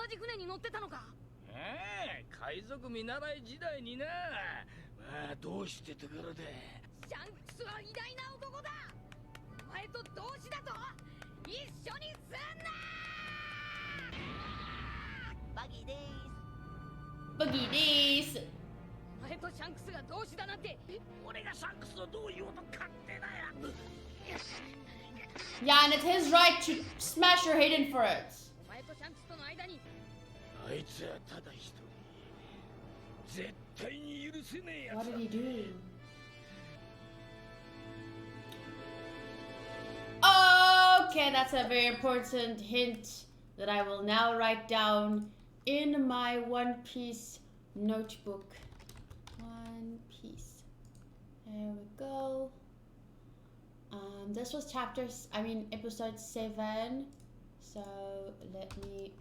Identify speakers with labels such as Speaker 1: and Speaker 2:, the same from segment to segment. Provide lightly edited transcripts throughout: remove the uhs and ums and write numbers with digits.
Speaker 1: ジ船に乗ってたのか。
Speaker 2: 海賊見習い時代にな。まあどうしてところで。
Speaker 1: シャンクスは偉大な男だ。お前と同志だと一緒にすんな。
Speaker 3: バギーです。
Speaker 4: バギーです。
Speaker 1: お前とシャンクスが同志だなんて。
Speaker 2: 俺がシャンクスをどう言おうと勝手だよ。
Speaker 4: Yeah, and it's his right to smash your head in for it.
Speaker 1: お前とシャンクスとの間に。
Speaker 2: あいつはただ一人。絶対に許せねえやつ。
Speaker 4: What did he do? Okay, that's a very important hint that I will now write down in my One Piece notebook. One Piece. There we go. This was episode 7. So let me.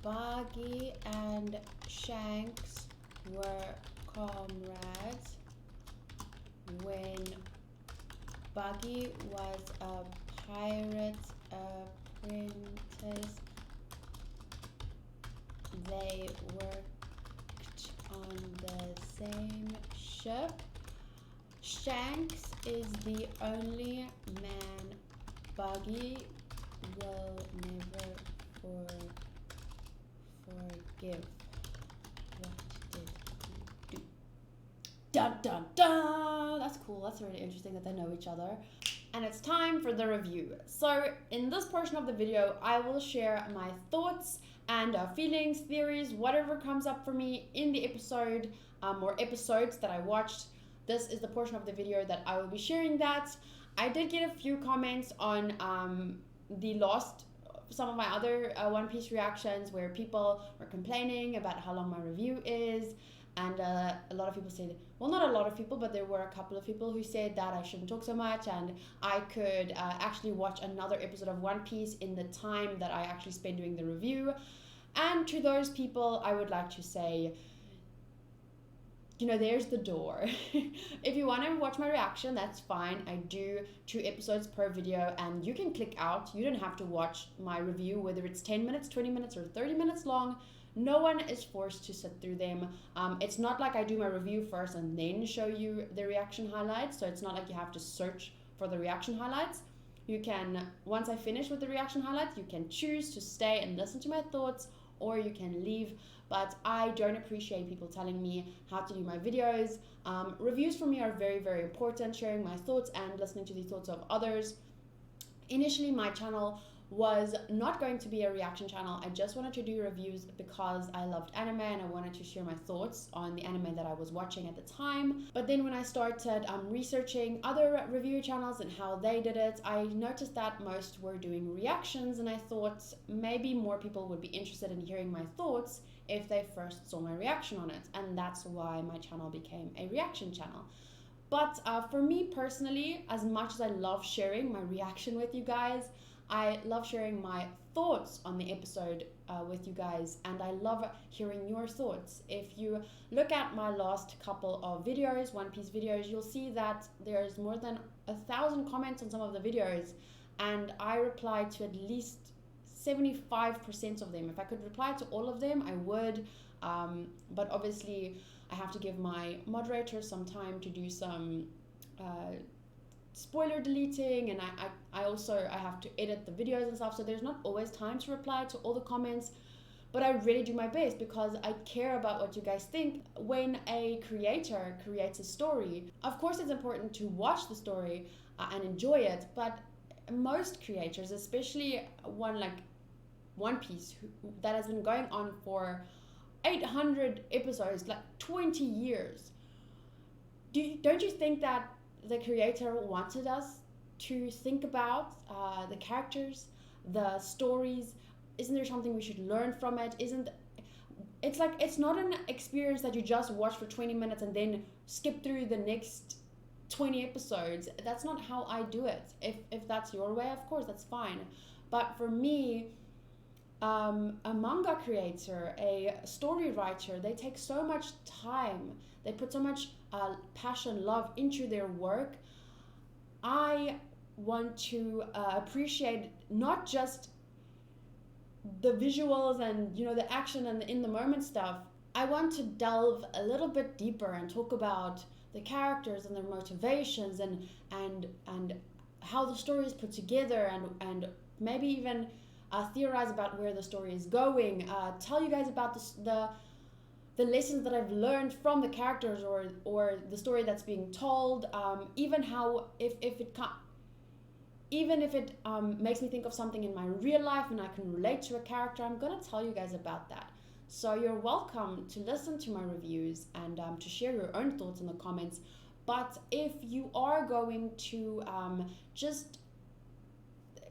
Speaker 4: Buggy and Shanks were comrades when Buggy was a pirate apprentice. They worked on the same ship. Shanks is the only man Buggy will never forgive. What did he do? Dun dun dun! That's cool. That's really interesting that they know each other. And it's time for the review. So in this portion of the video, I will share my thoughts and feelings, theories, whatever comes up for me in the episode or episodes that I watched. This is the portion of the video that I will be sharing that. I did get a few comments on some of my other One Piece reactions where people were complaining about how long my review is, and a lot of people said, well, not a lot of people, but there were a couple of people who said that I shouldn't talk so much and I could actually watch another episode of One Piece in the time that I actually spend doing the review. And to those people, I would like to say, there's the door. If you want to watch my reaction, that's fine. I do 2 episodes per video and you can click out. You don't have to watch my review, whether it's 10 minutes, 20 minutes, or 30 minutes long. No one is forced to sit through them. It's not like I do my review first and then show you the reaction highlights. So it's not like you have to search for the reaction highlights. You can, once I finish with the reaction highlights, you can choose to stay and listen to my thoughts, or you can leave. But I don't appreciate people telling me how to do my videos. Reviews for me are very, very important, sharing my thoughts and listening to the thoughts of others. Initially, my channel was not going to be a reaction channel. I just wanted to do reviews because I loved anime and I wanted to share my thoughts on the anime that I was watching at the time. But then when I started researching other review channels and how they did it, I noticed that most were doing reactions, and I thought maybe more people would be interested in hearing my thoughts if they first saw my reaction on it, and that's why my channel became a reaction channel. But for me personally, as much as I love sharing my reaction with you guys, I love sharing my thoughts on the episode with you guys, and I love hearing your thoughts. If you look at my last couple of videos, One Piece videos, you'll see that there's more than 1,000 comments on some of the videos, and I replied to at least 75% of them. If I could reply to all of them, I would, but obviously I have to give my moderator some time to do some spoiler deleting, and I also have to edit the videos and stuff, so there's not always time to reply to all the comments, but I really do my best because I care about what you guys think. When a creator creates a story, of course it's important to watch the story and enjoy it, but most creators, especially one like One Piece that has been going on for 800 episodes, like 20 years, don't you think that the creator wanted us to think about the characters, the stories? Isn't there something we should learn from it? It's not an experience that you just watch for 20 minutes and then skip through the next 20 episodes. That's not how I do it. If that's your way, of course, that's fine. But for me, a manga creator, a story writer, they take so much time. They put so much passion, love into their work. I want to appreciate not just the visuals and, you know, the action and the in the moment stuff, I want to delve a little bit deeper and talk about the characters and their motivations and how the story is put together, and maybe even theorize about where the story is going, tell you guys about the lessons that I've learned from the characters or the story that's being told, even how if it makes me think of something in my real life and I can relate to a character, I'm gonna tell you guys about that. So you're welcome to listen to my reviews and to share your own thoughts in the comments. But if you are going to just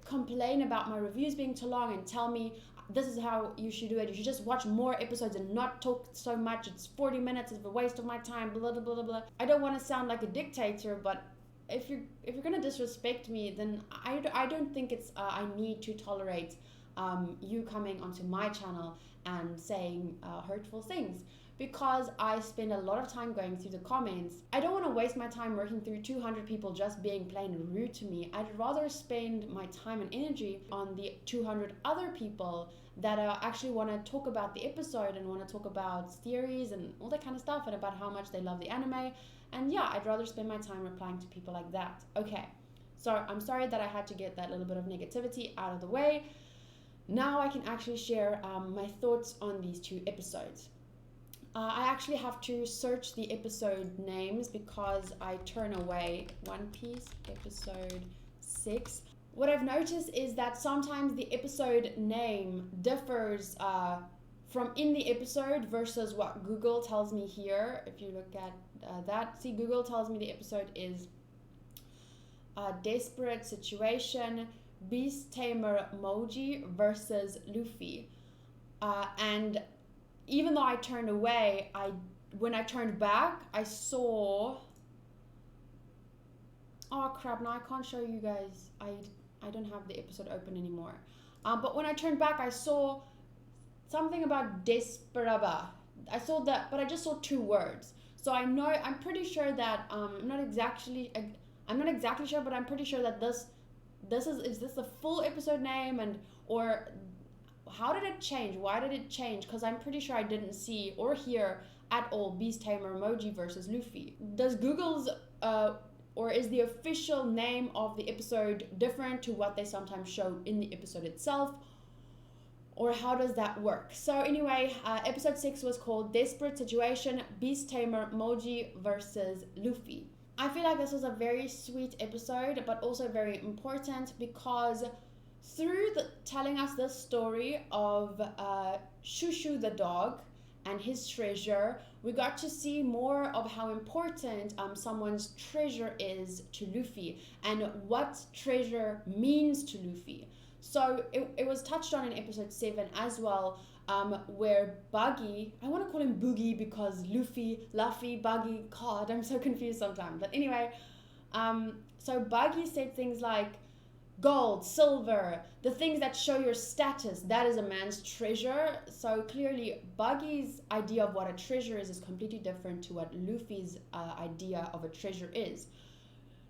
Speaker 4: complain about my reviews being too long and tell me this is how you should do it, you should just watch more episodes and not talk so much, it's 40 minutes, it's a waste of my time, blah blah blah blah. I don't want to sound like a dictator, but if you're gonna disrespect me, then I don't think it's I need to tolerate you coming onto my channel and saying hurtful things, because I spend a lot of time going through the comments. I don't want to waste my time working through 200 people just being plain rude to me. I'd rather spend my time and energy on the 200 other people that actually want to talk about the episode and want to talk about theories and all that kind of stuff and about how much they love the anime. And yeah, I'd rather spend my time replying to people like that. Okay, so I'm sorry that I had to get that little bit of negativity out of the way. Now I can actually share my thoughts on these two episodes. I actually have to search the episode names because I turn away. One Piece episode 6. What I've noticed is that sometimes the episode name differs from in the episode versus what Google tells me here. If you look at that, see, Google tells me the episode is Desperate Situation, Beast Tamer Mohji versus Luffy. And even though I turned away, when I turned back, I saw... Oh crap, now I can't show you guys. I don't have the episode open anymore. But when I turned back, I saw something about Desperaba. I saw that, but I just saw 2 words. So I'm pretty sure that, I'm not exactly sure, but I'm pretty sure that is this the full episode name, or how did it change? Why did it change? Because I'm pretty sure I didn't see or hear at all Beast Tamer Mohji versus Luffy. Does Google's or is the official name of the episode different to what they sometimes show in the episode itself? Or how does that work? So anyway, episode 6 was called Desperate Situation, Beast Tamer Mohji versus Luffy. I feel like this was a very sweet episode, but also very important, because through telling us this story of Shushu the dog and his treasure, we got to see more of how important someone's treasure is to Luffy and what treasure means to Luffy. So it was touched on in episode 7 as well, where Buggy, I want to call him Boogie because Luffy, Buggy, God, I'm so confused sometimes. But anyway, so Buggy said things like, gold, silver, the things that show your status, that is a man's treasure. So clearly Buggy's idea of what a treasure is completely different to what Luffy's idea of a treasure is.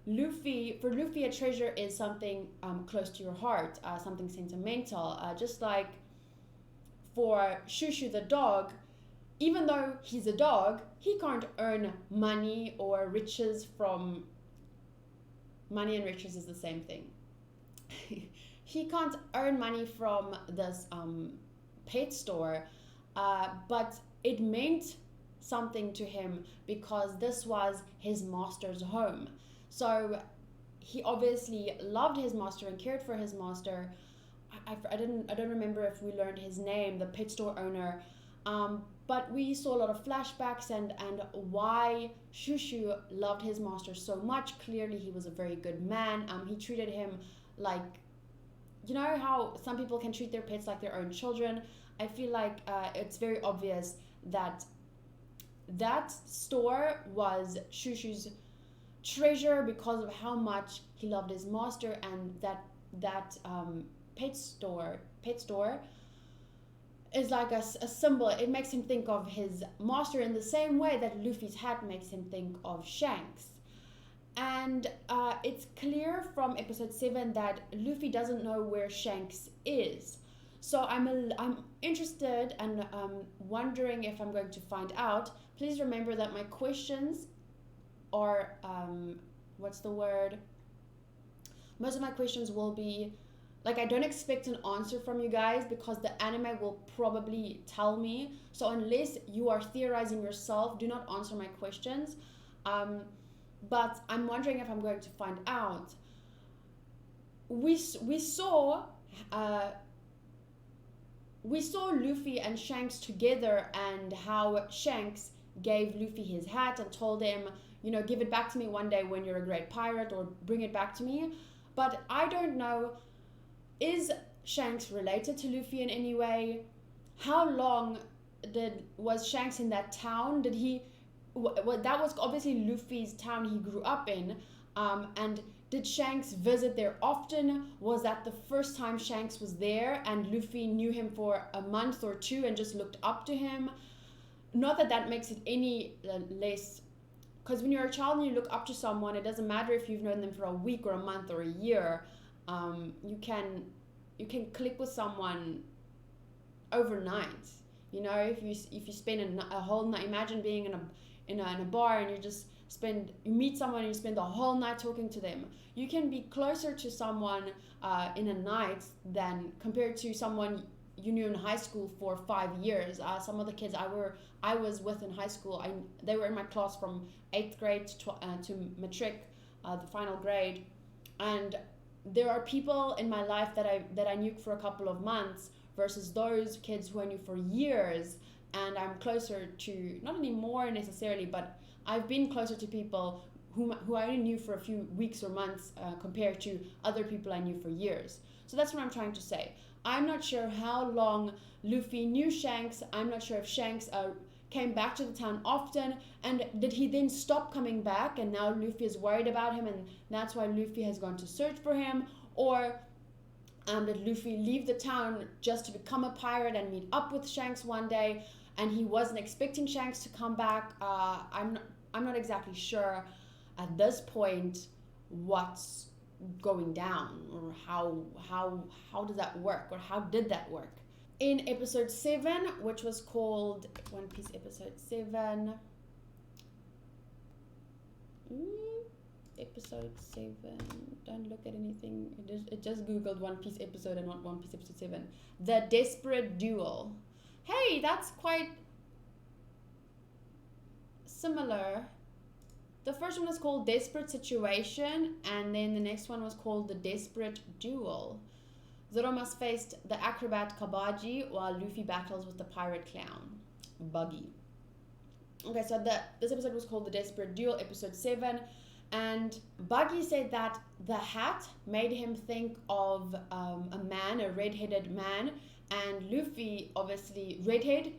Speaker 4: For Luffy, a treasure is something close to your heart, something sentimental, just like for Shushu the dog, even though he's a dog, he can't earn money or riches from... Money and riches is the same thing. He can't earn money from this pet store, but it meant something to him because this was his master's home. So he obviously loved his master and cared for his master. I don't remember if we learned his name, the pet store owner, but we saw a lot of flashbacks and why Shushu loved his master so much. Clearly he was a very good man. He treated him like, you know how some people can treat their pets like their own children. I feel like it's very obvious that that store was Shushu's treasure because of how much he loved his master, and that pet store is like a symbol. It makes him think of his master in the same way that Luffy's hat makes him think of Shanks. And it's clear from episode 7 that Luffy doesn't know where Shanks is. So I'm interested and wondering if I'm going to find out. Please remember that my questions are, what's the word? Most of my questions will be, like, I don't expect an answer from you guys because the anime will probably tell me. So unless you are theorizing yourself, do not answer my questions. But I'm wondering if I'm going to find out. We saw Luffy and Shanks together, and how Shanks gave Luffy his hat and told him, you know, give it back to me one day when you're a great pirate, or bring it back to me. But I don't know, is Shanks related to Luffy in any way? How long was Shanks in that town? Did he, well, that was obviously Luffy's town he grew up in, and did Shanks visit there often? Was that the first time Shanks was there and Luffy knew him for a month or two and just looked up to him? Not that that makes it any less, because when you're a child and you look up to someone, it doesn't matter if you've known them for a week or a month or a year. You can click with someone overnight. You know, if you spend a whole night, imagine being in a bar and you meet someone and you spend the whole night talking to them. You can be closer to someone in a night than compared to someone you knew in high school for 5 years. Some of the kids I was with in high school, they were in my class from 8th grade to matric, the final grade, and there are people in my life that I knew for a couple of months versus those kids who I knew for years, and I'm closer to, not anymore necessarily, but I've been closer to people who I only knew for a few weeks or months compared to other people I knew for years. So that's what I'm trying to say. I'm not sure how long Luffy knew Shanks. I'm not sure if Shanks came back to the town often, and did he then stop coming back and now Luffy is worried about him and that's why Luffy has gone to search for him, or did Luffy leave the town just to become a pirate and meet up with Shanks one day and he wasn't expecting Shanks to come back? I'm not exactly sure at this point what's going down, or how does that work, or how did that work. In episode 7, which was called One Piece episode 7, episode 7, don't look at anything, it just googled One Piece episode and not One Piece episode 7, The Desperate Duel. Hey, that's quite similar. The first one was called Desperate Situation, and then the next one was called The Desperate Duel. Zoro must face the acrobat Cabaji while Luffy battles with the pirate clown, Buggy. Okay, so this episode was called The Desperate Duel, episode 7, and Buggy said that the hat made him think of a man, a red-headed man, and Luffy, obviously, redhead.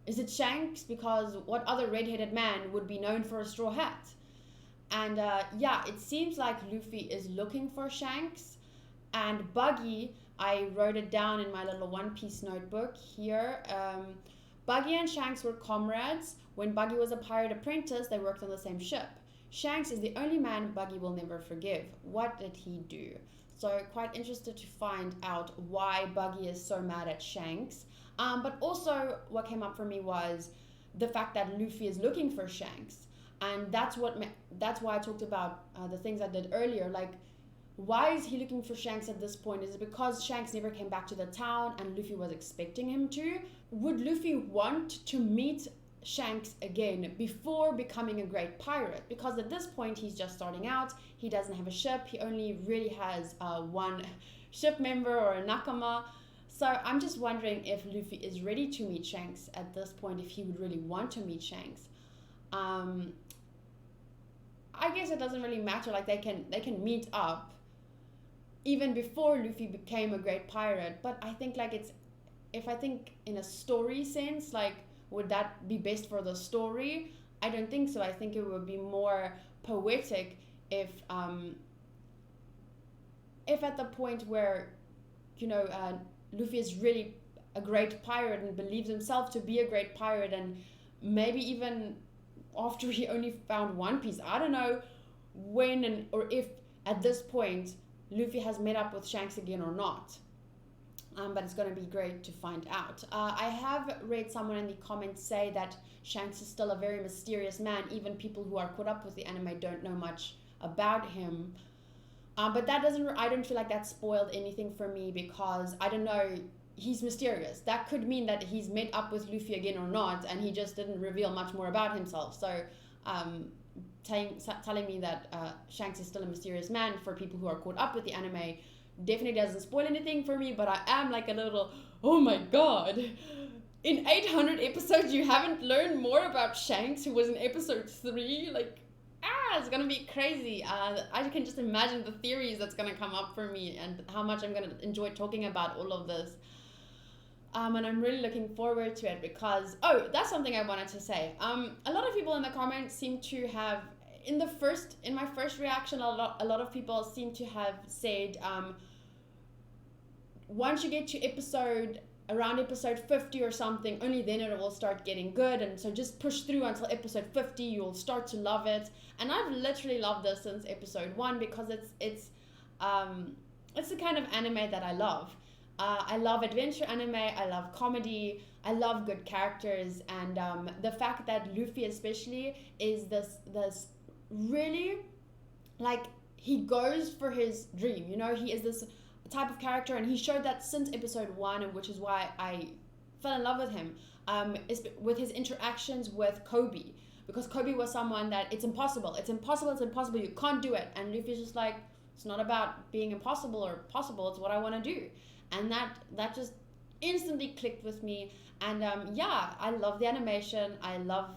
Speaker 4: Is it Shanks? Because what other red-headed man would be known for a straw hat? And yeah, it seems like Luffy is looking for Shanks, and Buggy, I wrote it down in my little One Piece notebook here. Buggy and Shanks were comrades. When Buggy was a pirate apprentice, they worked on the same ship. Shanks is the only man Buggy will never forgive. What did he do? So quite interested to find out why Buggy is so mad at Shanks. But also what came up for me was the fact that Luffy is looking for Shanks. And that's why I talked about the things I did earlier. Like, why is he looking for Shanks at this point? Is it because Shanks never came back to the town and Luffy was expecting him to? Would Luffy want to meet Shanks again before becoming a great pirate? Because at this point he's just starting out. He doesn't have a ship. He only really has one ship member or a nakama. So I'm just wondering if Luffy is ready to meet Shanks at this point, if he would really want to meet Shanks. I guess it doesn't really matter. Like, they can meet up even before Luffy became a great pirate. But I think, like, if I think in a story sense, like, would that be best for the story? I don't think so. I think it would be more poetic if at the point where, you know, Luffy is really a great pirate and believes himself to be a great pirate, and maybe even after he only found One Piece. I don't know when or if at this point Luffy has met up with Shanks again or not. But it's going to be great to find out. I have read someone in the comments say that Shanks is still a very mysterious man. Even people who are caught up with the anime don't know much about him. But that I don't feel like that spoiled anything for me, because I don't know, he's mysterious. That could mean that he's met up with Luffy again or not, and he just didn't reveal much more about himself. So telling me that Shanks is still a mysterious man for people who are caught up with the anime definitely doesn't spoil anything for me, but I am like a little, oh my god, in 800 episodes you haven't learned more about Shanks, who was in episode 3, like, it's gonna be crazy. I can just imagine the theories that's gonna come up for me and how much I'm gonna enjoy talking about all of this. And I'm really looking forward to it because, that's something I wanted to say. A lot of people in the comments seem to have, in my first reaction, a lot of people seem to have said, once you get to around episode 50 or something, only then it will start getting good, and so just push through until episode 50, you'll start to love it. And I've literally loved this since episode 1 because it's the kind of anime that I love. I love adventure anime, I love comedy, I love good characters, and the fact that Luffy especially is this really, like, he goes for his dream, you know, he is this type of character, and he showed that since episode 1, and which is why I fell in love with him, is with his interactions with Kobe, because Kobe was someone that it's impossible, you can't do it, and Luffy's just like, it's not about being impossible or possible, it's what I want to do. And that just instantly clicked with me. And I love the animation, I love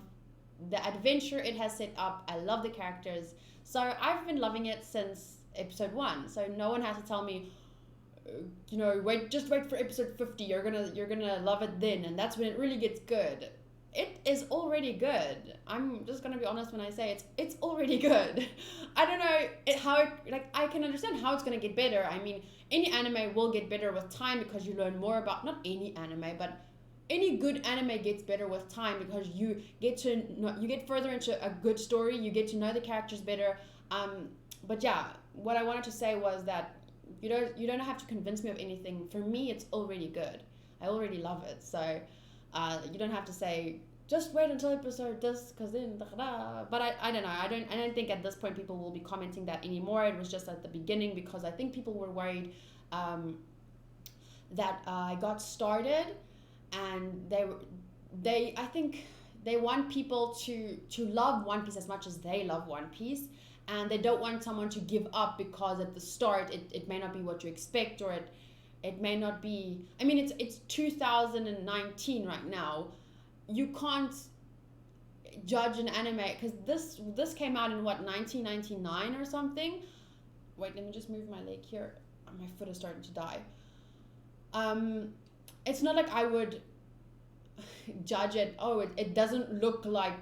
Speaker 4: the adventure it has set up, I love the characters. So I've been loving it since episode 1. So no one has to tell me, just wait for episode 50, you're gonna love it then, and that's when it really gets good. It is already good. I'm just gonna be honest when I say it's already good. I don't know I can understand how it's gonna get better. I mean, any anime will get better with time because you learn more about, not any anime, but any good anime gets better with time because you get further into a good story, you get to know the characters better. But yeah, what I wanted to say was that you don't have to convince me of anything. For me, it's already good. I already love it. So you don't have to say, just wait until episode this, because then but I don't know. I don't think at this point people will be commenting that anymore. It was just at the beginning because I think people were worried that I got started, and I think they want people to love One Piece as much as they love One Piece, and they don't want someone to give up because at the start it may not be what you expect, or it may not be. I mean, it's 2019 right now. You can't judge an anime because this came out in 1999 or something. Wait, let me just move my leg here. My foot is starting to die. It's not like I would judge it. It doesn't look like,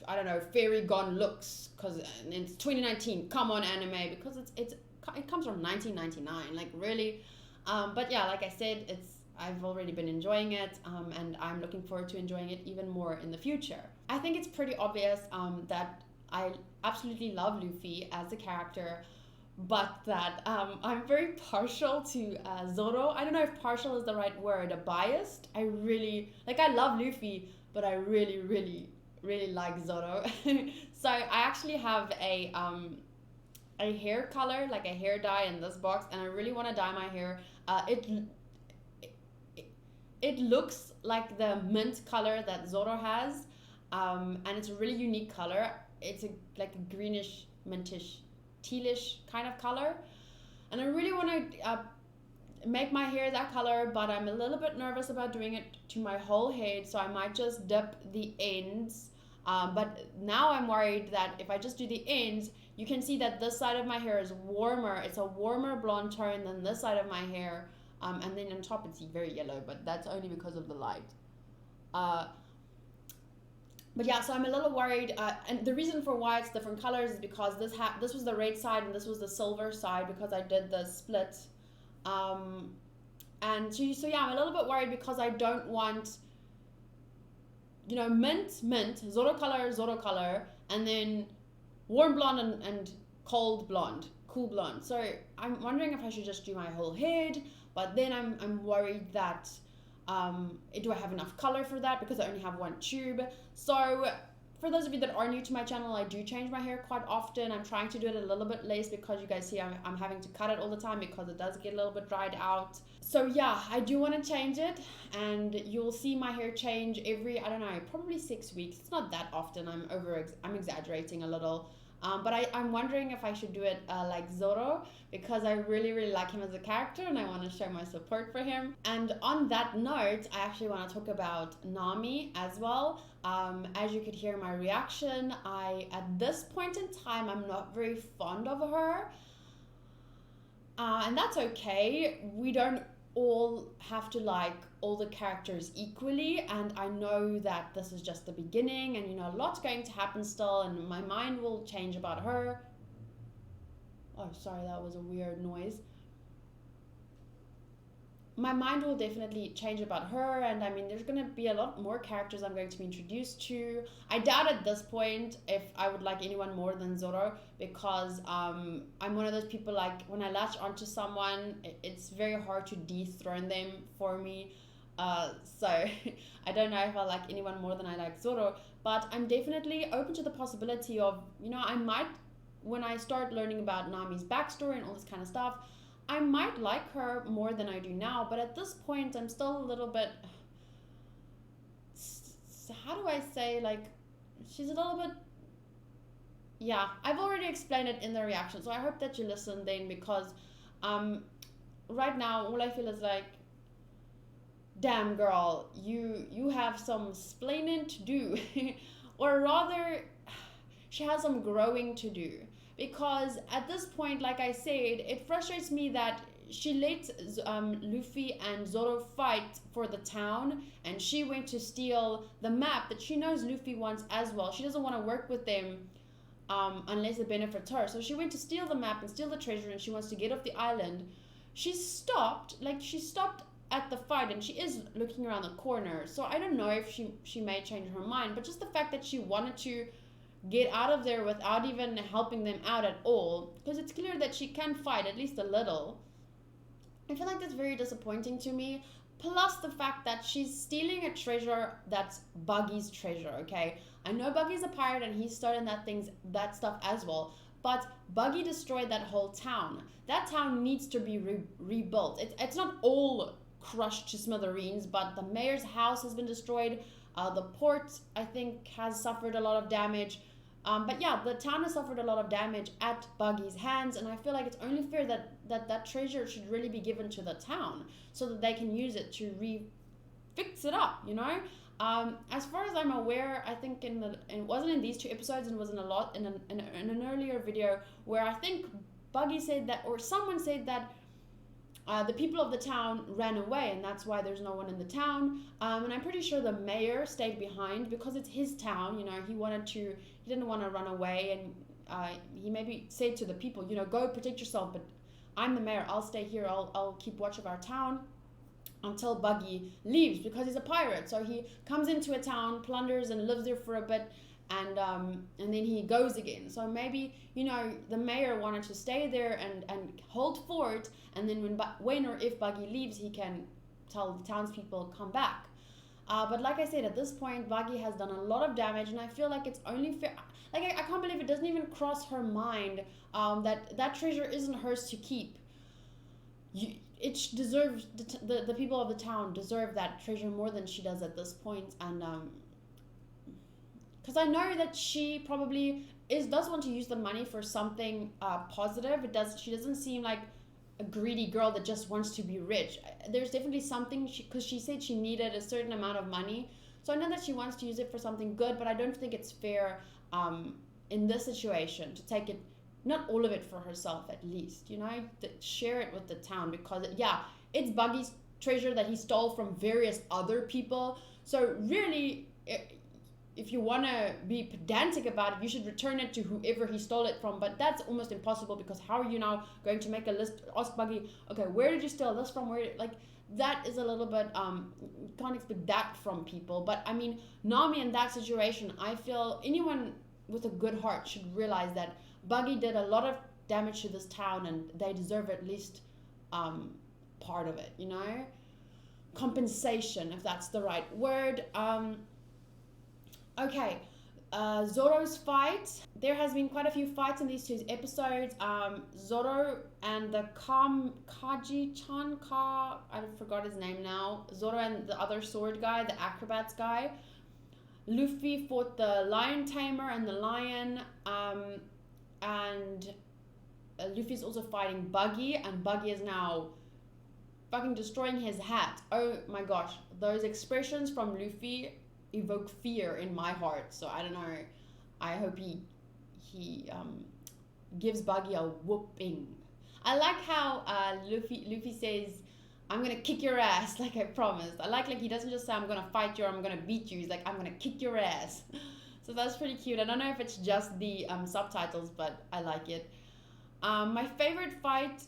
Speaker 4: I don't know, Fairy Gone looks because it's 2019. Come on, anime, because it comes from 1999. Like, really. But yeah, like I said, I've already been enjoying it, and I'm looking forward to enjoying it even more in the future. I think it's pretty obvious that I absolutely love Luffy as a character, but that I'm very partial to Zoro. I don't know if partial is the right word, biased. I love Luffy, but I really, really, really like Zoro. So I actually have a hair color, like a hair dye in this box, and I really want to dye my hair. It looks like the mint color that Zoro has, and it's a really unique color. It's like a greenish, mintish, tealish kind of color, and I really want to make my hair that color, but I'm a little bit nervous about doing it to my whole head, so I might just dip the ends. But now I'm worried that if I just do the ends, you can see that this side of my hair is warmer. It's a warmer blonde tone than this side of my hair. And then on top it's very yellow, but that's only because of the light. But yeah, so I'm a little worried. And the reason for why it's different colors is because this was the red side and this was the silver side because I did the split. And so yeah, I'm a little bit worried because I don't want, mint, Zoro color, and then warm blonde and cold blonde, cool blonde. So I'm wondering if I should just do my whole head, but then I'm worried that do I have enough color for that, because I only have one tube. So for those of you that are new to my channel, I do change my hair quite often. I'm trying to do it a little bit less because you guys see I'm having to cut it all the time because it does get a little bit dried out. So yeah, I do want to change it, and you'll see my hair change every, I don't know, probably 6 weeks. It's not that often. I'm exaggerating a little. But I'm wondering if I should do it like Zoro, because I really like him as a character and I want to show my support for him. And on that note, I actually want to talk about Nami as well. As you could hear my reaction, at this point in time, I'm not very fond of her. And that's okay. We don't all have to like all the characters equally, and I know that this is just the beginning, and you know, a lot's going to happen still, and my mind will change about her. Oh, sorry, that was a weird noise. My mind will definitely change about her, and I mean, there's going to be a lot more characters I'm going to be introduced to. I doubt at this point if I would like anyone more than Zoro, because I'm one of those people, like, when I latch onto someone, it's very hard to dethrone them for me. So I don't know if I like anyone more than I like Zoro, but I'm definitely open to the possibility of, you know, I might, when I start learning about Nami's backstory and all this kind of stuff, I might like her more than I do now, but at this point, I'm still a little bit, how do I say, like, she's a little bit, yeah, I've already explained it in the reaction, so I hope that you listen then, because right now, all I feel is like, damn girl, you have some splaining to do, or rather, she has some growing to do. Because at this point, like I said, it frustrates me that she let Luffy and Zoro fight for the town, and she went to steal the map that she knows Luffy wants as well. She doesn't want to work with them unless it benefits her. So she went to steal the map and steal the treasure, and she wants to get off the island. She stopped at the fight, and she is looking around the corner. So I don't know if she may change her mind, but just the fact that she wanted to get out of there without even helping them out at all, because it's clear that she can fight at least a little. I feel like that's very disappointing to me. Plus the fact that she's stealing a treasure that's Buggy's treasure, okay? I know Buggy's a pirate and he's stolen that stuff as well, but Buggy destroyed that whole town. That town needs to be rebuilt. It's not all crushed to smithereens, but the mayor's house has been destroyed. The port, I think, has suffered a lot of damage. But yeah, the town has suffered a lot of damage at Buggy's hands, and I feel like it's only fair that treasure should really be given to the town so that they can use it to fix it up, you know? As far as I'm aware, I think it wasn't in these 2 episodes, and it was in an earlier video where I think Buggy said that, or someone said that the people of the town ran away, and that's why there's no one in the town. And I'm pretty sure the mayor stayed behind because it's his town. You know, he didn't want to run away, and he maybe said to the people, you know, go protect yourself, but I'm the mayor. I'll stay here. I'll keep watch of our town until Buggy leaves, because he's a pirate. So he comes into a town, plunders, and lives there for a bit, and then he goes again. So maybe, you know, the mayor wanted to stay there and hold fort, and then when or if Buggy leaves, he can tell the townspeople come back. But like I said, at this point, Buggy has done a lot of damage, and I feel like it's only fair. Like, I can't believe it doesn't even cross her mind that treasure isn't hers to keep. It deserves, the people of the town deserve that treasure more than she does at this point, and because I know that she probably does want to use the money for something positive. She doesn't seem like a greedy girl that just wants to be rich. There's definitely something, because she said she needed a certain amount of money. So I know that she wants to use it for something good, but I don't think it's fair in this situation to take it, not all of it for herself at least, you know, to share it with the town, because it's Buggy's treasure that he stole from various other people. So really, if you want to be pedantic about it, you should return it to whoever he stole it from. But that's almost impossible, because how are you now going to make a list, ask Buggy, okay, where did you steal this from? That is a little bit, you can't expect that from people. But I mean, Nami in that situation, I feel anyone with a good heart should realize that Buggy did a lot of damage to this town, and they deserve at least part of it, you know? Compensation, if that's the right word. Okay. Zoro's fight. There has been quite a few fights in these 2 episodes. Zoro and the Kaji-chan, I forgot his name now. Zoro and the other sword guy, the acrobats guy. Luffy fought the lion tamer and the lion. And Luffy's also fighting Buggy, and Buggy is now fucking destroying his hat. Oh my gosh, those expressions from Luffy evoke fear in my heart. So I don't know. I hope he gives Buggy a whooping. I like how Luffy says, "I'm gonna kick your ass," like I promised. I like he doesn't just say, "I'm gonna fight you" or "I'm gonna beat you." He's like, "I'm gonna kick your ass." So that's pretty cute. I don't know if it's just the subtitles, but I like it. My favorite fight,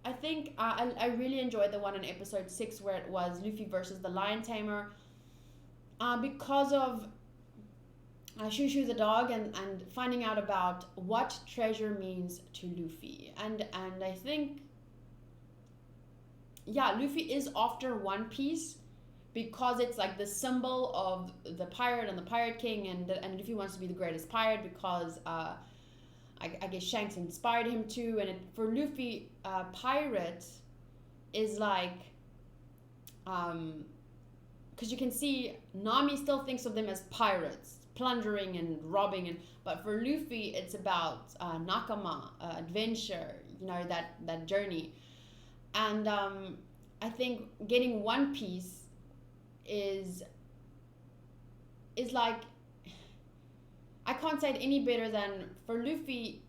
Speaker 4: I think I really enjoyed the one in episode 6 where it was Luffy versus the lion tamer. Because of Shushu the dog and finding out about what treasure means to Luffy. And I think, yeah, Luffy is after One Piece because it's like the symbol of the pirate and the pirate king, and Luffy wants to be the greatest pirate because I guess Shanks inspired him to. And for Luffy, pirate is like, because you can see Nami still thinks of them as pirates, plundering and robbing, but for Luffy it's about nakama, adventure, you know, that journey. And I think getting One Piece is like, I can't say it any better than for Luffy,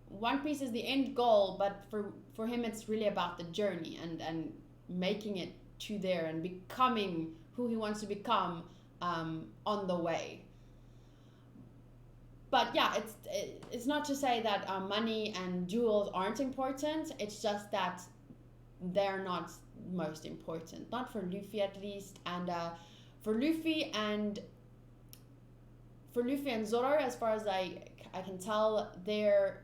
Speaker 4: One Piece is the end goal, but for him it's really about the journey and making it to there and becoming who he wants to become on the way. But yeah, it's not to say that money and jewels aren't important. It's just that they're not most important, not for Luffy at least. And for Luffy and Zoro, as far as I can tell, their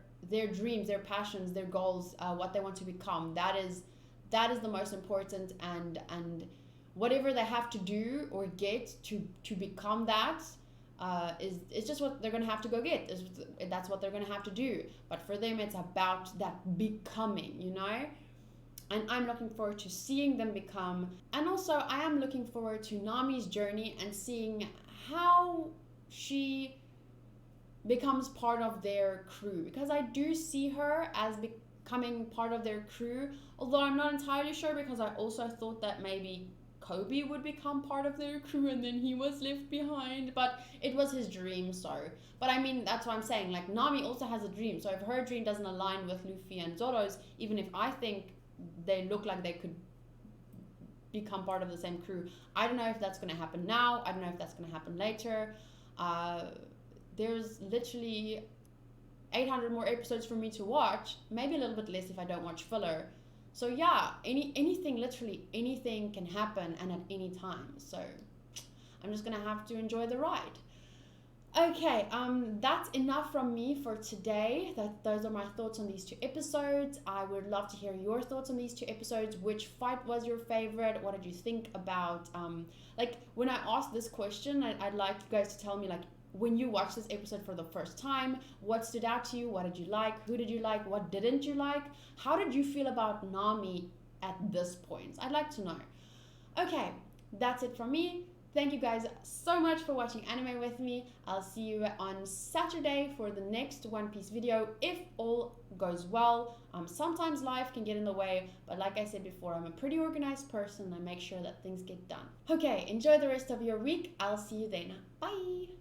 Speaker 4: dreams, their passions, their goals, what they want to become, that is the most important. And whatever they have to do or get to become that is just what they're gonna have to go get. That's what they're gonna have to do. But for them, it's about that becoming, you know. And I'm looking forward to seeing them become. And also, I am looking forward to Nami's journey and seeing how she becomes part of their crew, because I do see her as becoming part of their crew, although I'm not entirely sure, because I also thought that maybe Kobe would become part of their crew and then he was left behind, but it was his dream. So, but I mean, that's what I'm saying, like Nami also has a dream, so if her dream doesn't align with Luffy and Zoro's, even if I think they look like they could become part of the same crew, I don't know if that's going to happen now. I don't know if that's going to happen later. There's literally 800 more episodes for me to watch, maybe a little bit less if I don't watch filler. So yeah, anything, literally anything can happen and at any time. So I'm just gonna have to enjoy the ride. Okay, that's enough from me for today. Those are my thoughts on these 2 episodes. I would love to hear your thoughts on these 2 episodes. Which fight was your favorite? What did you think about, like when I asked this question, I'd like you guys to tell me, like, when you watched this episode for the first time, what stood out to you? What did you like? Who did you like? What didn't you like? How did you feel about Nami at this point? I'd like to know. Okay, that's it from me. Thank you guys so much for watching anime with me. I'll see you on Saturday for the next One Piece video, if all goes well. Sometimes life can get in the way, but like I said before, I'm a pretty organized person and I make sure that things get done. Okay, enjoy the rest of your week. I'll see you then. Bye!